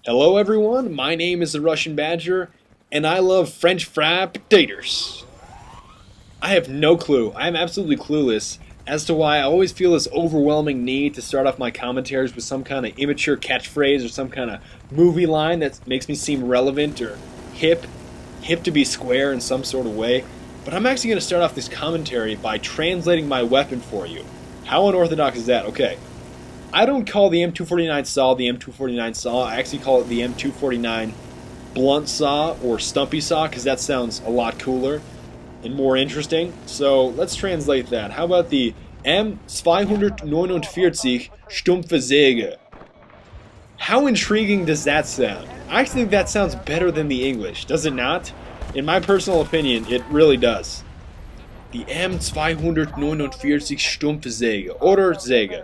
Hello everyone, my name is the Russian Badger, and I love French fried potatoes. I have no clue, I am absolutely clueless as to why I always feel this overwhelming need to start off my commentaries with some kind of immature catchphrase or some kind of movie line that makes me seem relevant or hip to be square in some sort of way. But I'm actually going to start off this commentary by translating my weapon for you. How unorthodox is that? Okay. I don't call the M249 saw the M249 saw. I actually call it the M249 blunt saw or stumpy saw because that sounds a lot cooler and more interesting. So let's translate that. How about the M249 stumpfe Säge? How intriguing does that sound? I actually think that sounds better than the English, does it not? In my personal opinion, it really does. The M249 stumpfe Säge oder Säge.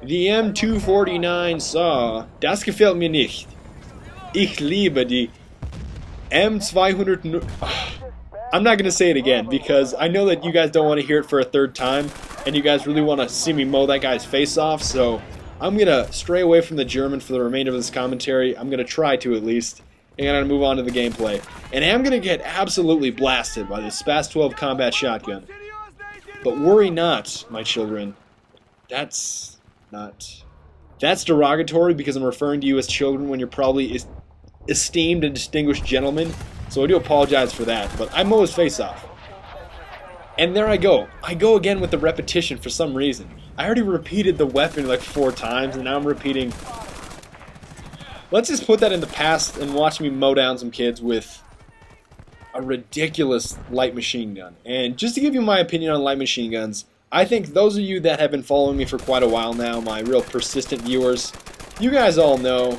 Die M249 saw, das gefällt mir nicht. Ich liebe die M200. I'm not going to say it again because I know that you guys don't want to hear it for a third time and you guys really want to see me mow that guy's face off, so I'm going to stray away from the German for the remainder of this commentary. I'm going to try to at least, and I'm going to move on to the gameplay. And I am going to get absolutely blasted by this SPAS 12 combat shotgun. But worry not, my children. That's derogatory because I'm referring to you as children when you're probably esteemed and distinguished gentlemen. So I do apologize for that, but I mow his face off. And there I go. I go again with the repetition for some reason. I already repeated the weapon like 4 times, and now I'm repeating. Let's just put that in the past and watch me mow down some kids with a ridiculous light machine gun. And just to give you my opinion on light machine guns, I think those of you that have been following me for quite a while now, my real persistent viewers, you guys all know,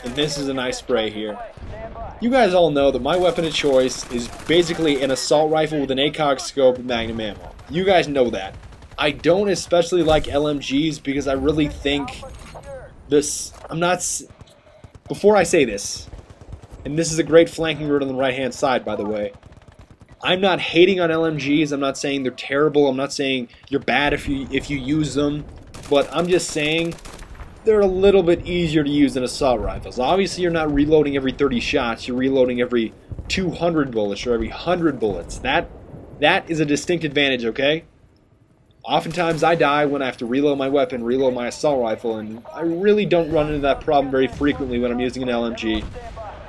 and this is a nice spray here, you guys all know that my weapon of choice is basically an assault rifle with an ACOG scope and magnum ammo. You guys know that. I don't especially like LMGs because I really think this, before I say this, and this is a great flanking route on the right hand side by the way, I'm not hating on LMGs, I'm not saying they're terrible, I'm not saying you're bad if you use them, but I'm just saying they're a little bit easier to use than assault rifles. Obviously you're not reloading every 30 shots, you're reloading every 200 bullets or every 100 bullets. That is a distinct advantage, okay? Oftentimes I die when I have to reload my weapon, reload my assault rifle, and I really don't run into that problem very frequently when I'm using an LMG.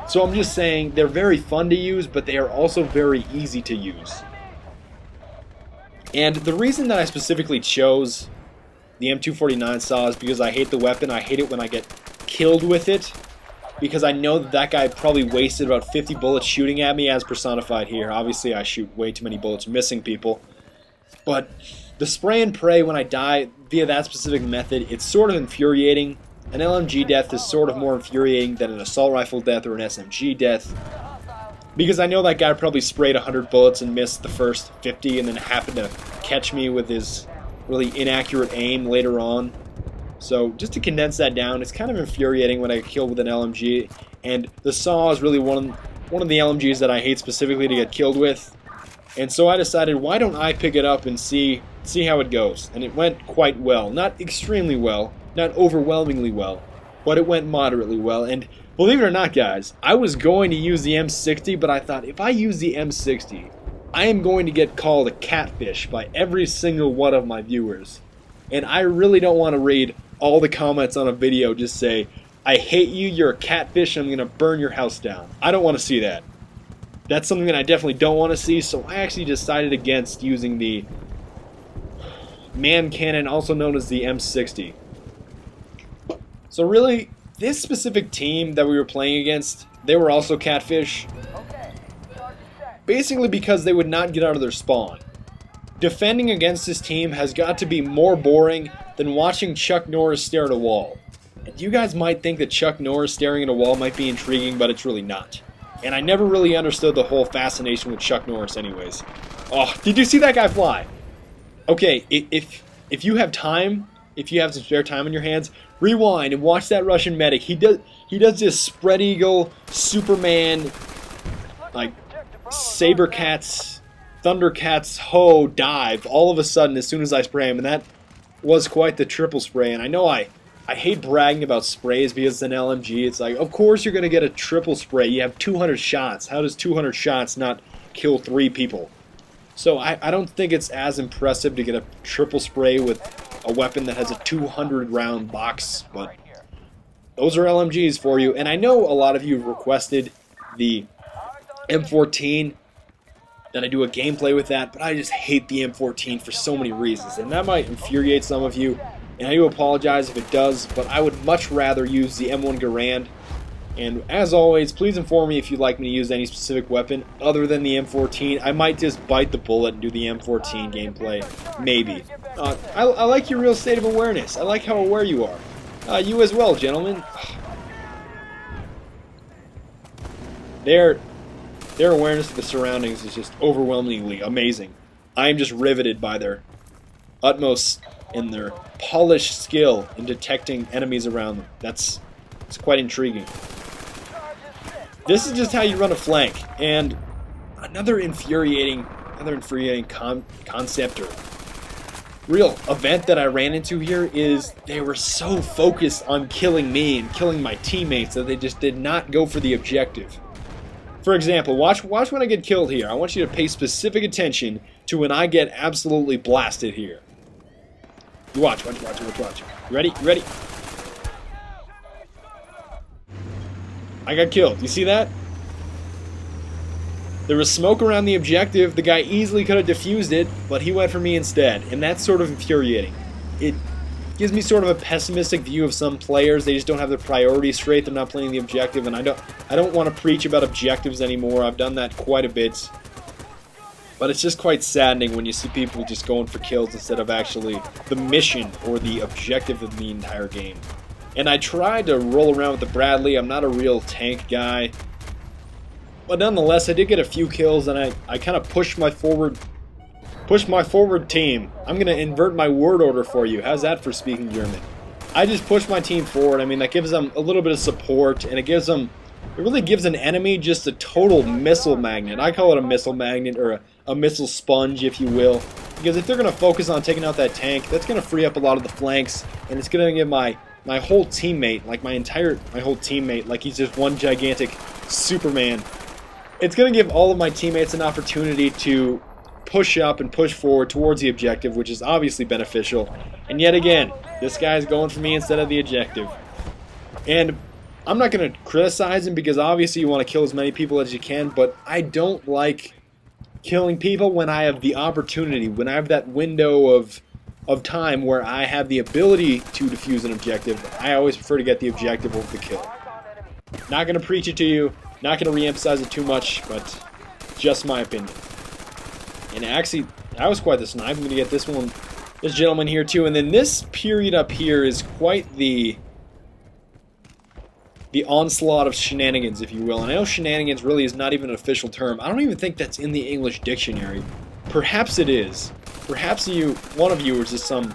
So I'm just saying they're very fun to use, but they are also very easy to use. And the reason that I specifically chose the M249 saw is because I hate the weapon. I hate it when I get killed with it, because I know that that guy probably wasted about 50 bullets shooting at me as personified here. Obviously I shoot way too many bullets missing people. But the spray and pray when I die via that specific method, it's sort of infuriating. An LMG death is sort of more infuriating than an assault rifle death or an SMG death, because I know that guy probably sprayed 100 bullets and missed the first 50 and then happened to catch me with his really inaccurate aim later on. So just to condense that down, it's kind of infuriating when I get killed with an LMG, and the saw is really one of the LMGs that I hate specifically to get killed with. And so I decided, why don't I pick it up and see how it goes? And it went quite well. Not extremely well, not overwhelmingly well, but it went moderately well. And believe it or not, guys, I was going to use the M60, but I thought if I use the M60, I am going to get called a catfish by every single one of my viewers. And I really don't want to read all the comments on a video just say, I hate you, you're a catfish, and I'm going to burn your house down. I don't want to see that. That's something that I definitely don't want to see, so I actually decided against using the man cannon, also known as the M60. So really, this specific team that we were playing against, they were also catfish. Basically because they would not get out of their spawn. Defending against this team has got to be more boring than watching Chuck Norris stare at a wall. And you guys might think that Chuck Norris staring at a wall might be intriguing, but it's really not. And I never really understood the whole fascination with Chuck Norris anyways. Oh, did you see that guy fly? Okay, if you have time, if you have some spare time on your hands, rewind and watch that Russian medic. He does this spread eagle, Superman, like Sabercats, Thundercats, dive all of a sudden as soon as I spray him, and that was quite the triple spray. And I know I I hate bragging about sprays because it's an LMG. It's like, of course you're going to get a triple spray. You have 200 shots. How does 200 shots not kill 3 people? So I don't think it's as impressive to get a triple spray with a weapon that has a 200 round box, but those are LMGs for you. And I know a lot of you have requested the M14, that I do a gameplay with that, but I just hate the M14 for so many reasons, and that might infuriate some of you, and I do apologize if it does, but I would much rather use the M1 Garand. And as always, please inform me if you'd like me to use any specific weapon other than the M14. I might just bite the bullet and do the M14 gameplay. Maybe. I like your real state of awareness. I like how aware you are. You as well, gentlemen. Their awareness of the surroundings is just overwhelmingly amazing. I am just riveted by their utmost and their polished skill in detecting enemies around them. It's quite intriguing. This is just how you run a flank, and another infuriating concept or real event that I ran into here is they were so focused on killing me and killing my teammates that they just did not go for the objective. For example, watch when I get killed here. I want you to pay specific attention to when I get absolutely blasted here. You watch. You ready? You ready? I got killed. You see that? There was smoke around the objective. The guy easily could have defused it, but he went for me instead, and that's sort of infuriating. It gives me sort of a pessimistic view of some players. They just don't have their priorities straight. They're not playing the objective, and I don't want to preach about objectives anymore. I've done that quite a bit. But it's just quite saddening when you see people just going for kills instead of actually the mission or the objective of the entire game. And I tried to roll around with the Bradley. I'm not a real tank guy. But nonetheless, I did get a few kills, and I kind of pushed my forward team. I'm going to invert my word order for you. How's that for speaking German? I just pushed my team forward. I mean, that gives them a little bit of support, and it really gives an enemy just a total missile magnet. I call it a missile magnet, or a missile sponge, if you will. Because if they're going to focus on taking out that tank, that's going to free up a lot of the flanks, and it's going to give my whole teammate, like my whole teammate, like he's just one gigantic Superman. It's going to give all of my teammates an opportunity to push up and push forward towards the objective, which is obviously beneficial. And yet again, this guy's going for me instead of the objective. And I'm not going to criticize him because obviously you want to kill as many people as you can, but I don't like killing people when I have the opportunity, when I have that window of time where I have the ability to defuse an objective. I always prefer to get the objective over the kill. Not going to preach it to you, not going to re-emphasize it too much, but just my opinion. And actually, that was quite the snipe. I'm going to get this gentleman here too. And then this period up here is quite the onslaught of shenanigans, if you will. And I know shenanigans really is not even an official term. I don't even think that's in the English dictionary. Perhaps it is. Perhaps one of you is just some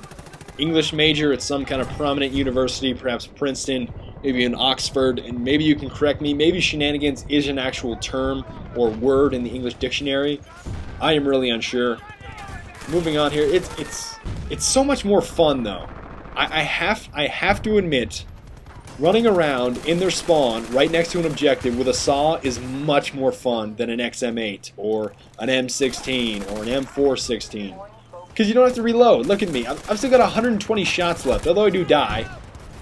English major at some kind of prominent university, perhaps Princeton, maybe in Oxford, and maybe you can correct me. Maybe shenanigans is an actual term or word in the English dictionary. I am really unsure. Moving on here, it's so much more fun though. I have to admit, running around in their spawn right next to an objective with a saw is much more fun than an XM8 or an M16 or an M416. Because you don't have to reload. Look at me. I've still got 120 shots left. Although I do die,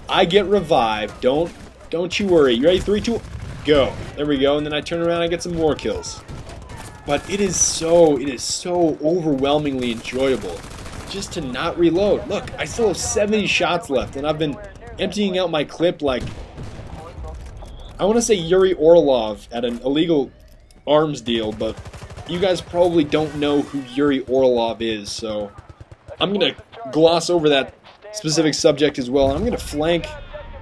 I get revived. Don't you worry. You ready? 3, 2, go. There we go. And then I turn around and I get some more kills. But it is so overwhelmingly enjoyable just to not reload. Look, I still have 70 shots left, and I've been emptying out my clip like, I want to say Yuri Orlov at an illegal arms deal, but you guys probably don't know who Yuri Orlov is, so I'm going to gloss over that specific subject as well, and I'm going to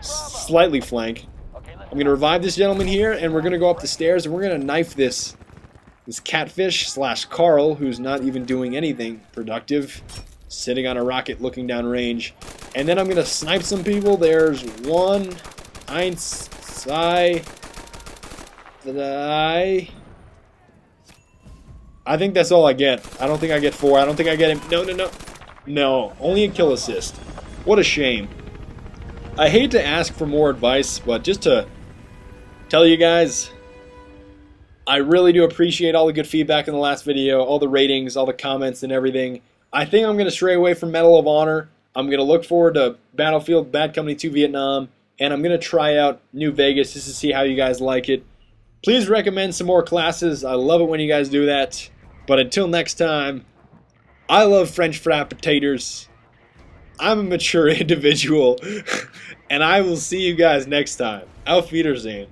slightly flank. I'm going to revive this gentleman here, and we're going to go up the stairs, and we're going to knife this catfish / Carl, who's not even doing anything productive, sitting on a rocket looking down range. And then I'm going to snipe some people. There's 1, 1, 2, 3. I think that's all I get. I don't think I get 4. I don't think I get him. No. No, only a kill assist. What a shame. I hate to ask for more advice, but just to tell you guys, I really do appreciate all the good feedback in the last video, all the ratings, all the comments and everything. I think I'm going to stray away from Medal of Honor. I'm going to look forward to Battlefield Bad Company 2 Vietnam, and I'm going to try out New Vegas just to see how you guys like it. Please recommend some more classes. I love it when you guys do that. But until next time, I love French fried potatoes. I'm a mature individual, and I will see you guys next time. Auf Wiedersehen.